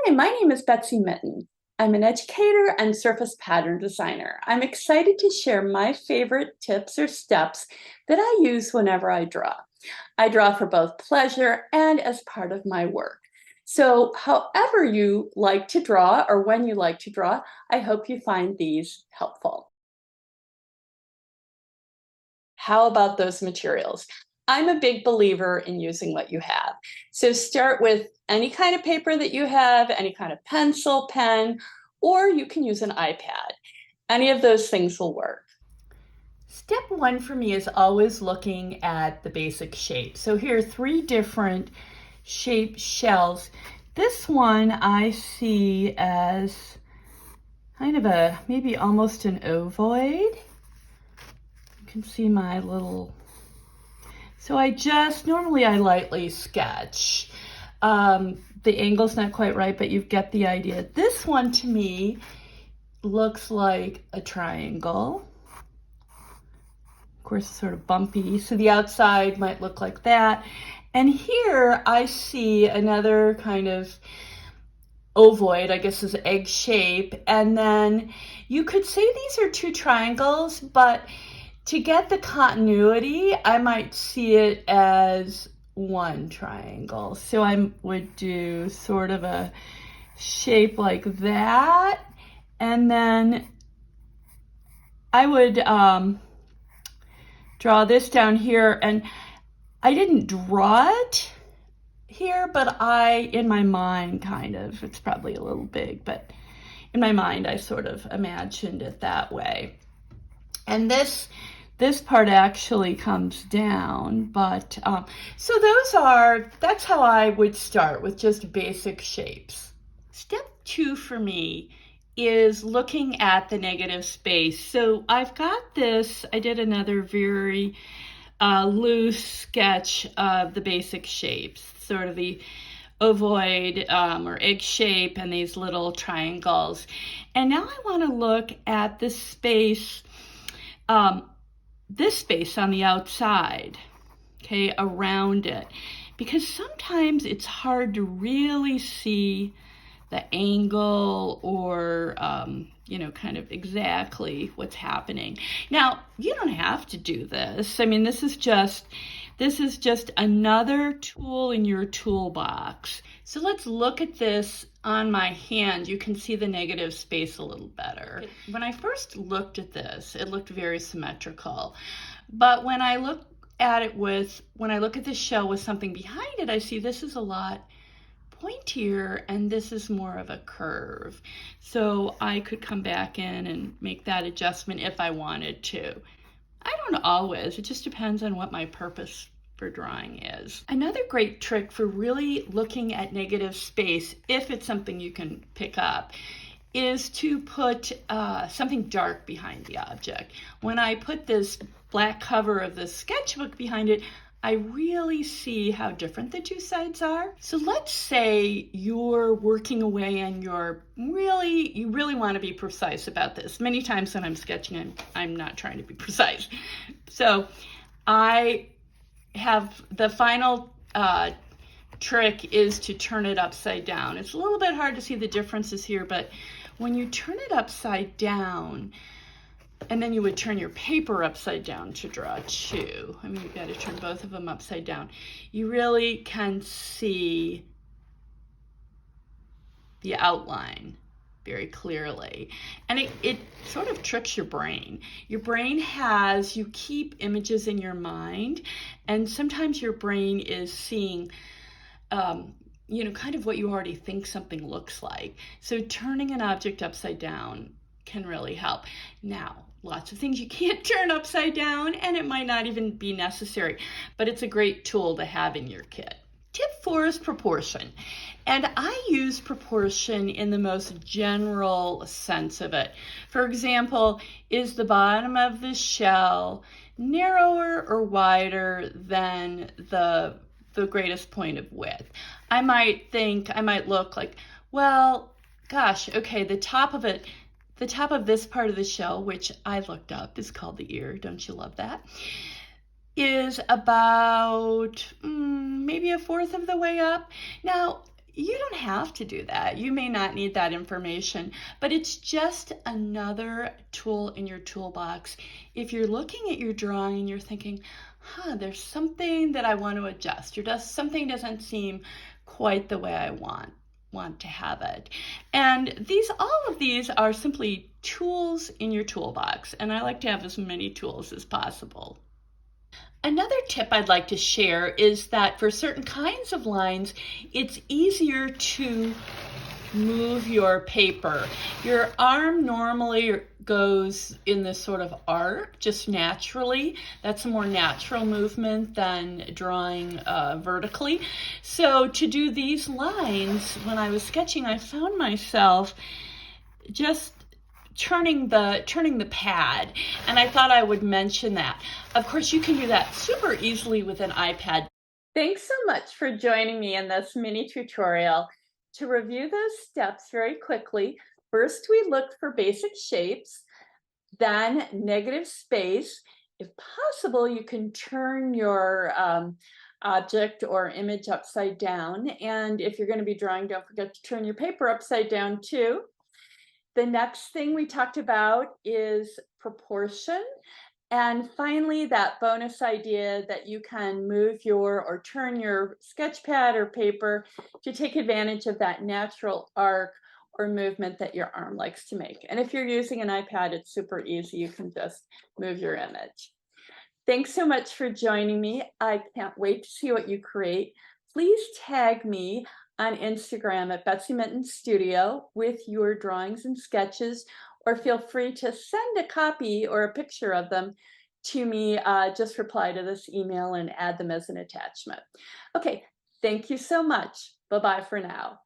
Hi, my name is Betsy Mitten. I'm an educator and surface pattern designer. I'm excited to share my favorite tips or steps that I use whenever I draw. I draw for both pleasure and as part of my work. So, however you like to draw or when you like to draw, I hope you find these helpful. How about those materials? I'm a big believer in using what you have. So start with any kind of paper that you have, any kind of pencil, pen, or you can use an iPad. Any of those things will work. Step one for me is always looking at the basic shape. So here are three different shaped shells. This one I see as kind of a maybe almost an ovoid. You can see my little. So normally I lightly sketch. The angle's not quite right, but you get the idea. This one to me looks like a triangle. Of course, it's sort of bumpy, so the outside might look like that. And here I see another kind of ovoid, I guess is egg shape. And then you could say these are two triangles, but to get the continuity, I might see it as one triangle. So I would do sort of a shape like that. And then I would draw this down here. And I didn't draw it here, but in my mind kind of, it's probably a little big, but in my mind, I sort of imagined it that way. And this part actually comes down, but so that's how I would start, with just basic shapes. Step two for me is looking at the negative space. So I've got this, I did another very loose sketch of the basic shapes, sort of the ovoid or egg shape and these little triangles. And now I want to look at this space on the outside, okay, around it, because sometimes it's hard to really see the angle or kind of exactly what's happening. Now, you don't have to do this. I mean, this is just another tool in your toolbox. So let's look at this on my hand. You can see the negative space a little better. When I first looked at this, it looked very symmetrical. But when I look at the shell with something behind it, I see this is a lot pointier and this is more of a curve. So I could come back in and make that adjustment if I wanted to. I don't always, it just depends on what my purpose for drawing is. Another great trick for really looking at negative space, if it's something you can pick up, is to put something dark behind the object. When I put this black cover of the sketchbook behind it, I really see how different the two sides are. So let's say you're working away and you really want to be precise about this. Many times when I'm sketching, I'm not trying to be precise. So I have the final trick is to turn it upside down. It's a little bit hard to see the differences here, but when you turn it upside down, and then you would turn your paper upside down to draw too. I mean, you've got to turn both of them upside down. You really can see the outline very clearly. And it sort of tricks your brain. Your brain you keep images in your mind, and sometimes your brain is seeing kind of what you already think something looks like. So turning an object upside down can really help. Now, lots of things you can't turn upside down, and it might not even be necessary, but it's a great tool to have in your kit. Tip 4 is proportion. And I use proportion in the most general sense of it. For example, is the bottom of the shell narrower or wider than the greatest point of width? I might look like, well, gosh, okay, the top of this part of the shell, which I looked up, is called the ear. Don't you love that? Is about maybe a fourth of the way up. Now, you don't have to do that. You may not need that information, but it's just another tool in your toolbox. If you're looking at your drawing and you're thinking, there's something that I want to adjust, or something doesn't seem quite the way I want to have it. And all of these are simply tools in your toolbox, and I like to have as many tools as possible. Another tip I'd like to share is that for certain kinds of lines, it's easier to move your paper. Your arm normally goes in this sort of arc just naturally. That's a more natural movement than drawing vertically. So to do these lines, when I was sketching, I found myself just turning the pad, and I thought I would mention that. Of course, you can do that super easily with an iPad. Thanks so much for joining me in this mini tutorial. To review those steps very quickly, first we looked for basic shapes, then negative space. If possible, you can turn your object or image upside down, and if you're going to be drawing, don't forget to turn your paper upside down too. The next thing we talked about is proportion. And finally, that bonus idea that you can move or turn your sketch pad or paper to take advantage of that natural arc or movement that your arm likes to make. And if you're using an iPad, it's super easy. You can just move your image. Thanks so much for joining me. I can't wait to see what you create. Please tag me on Instagram at Betsy Minton Studio with your drawings and sketches, or feel free to send a copy or a picture of them to me. Just reply to this email and add them as an attachment. Okay, thank you so much. Bye-bye for now.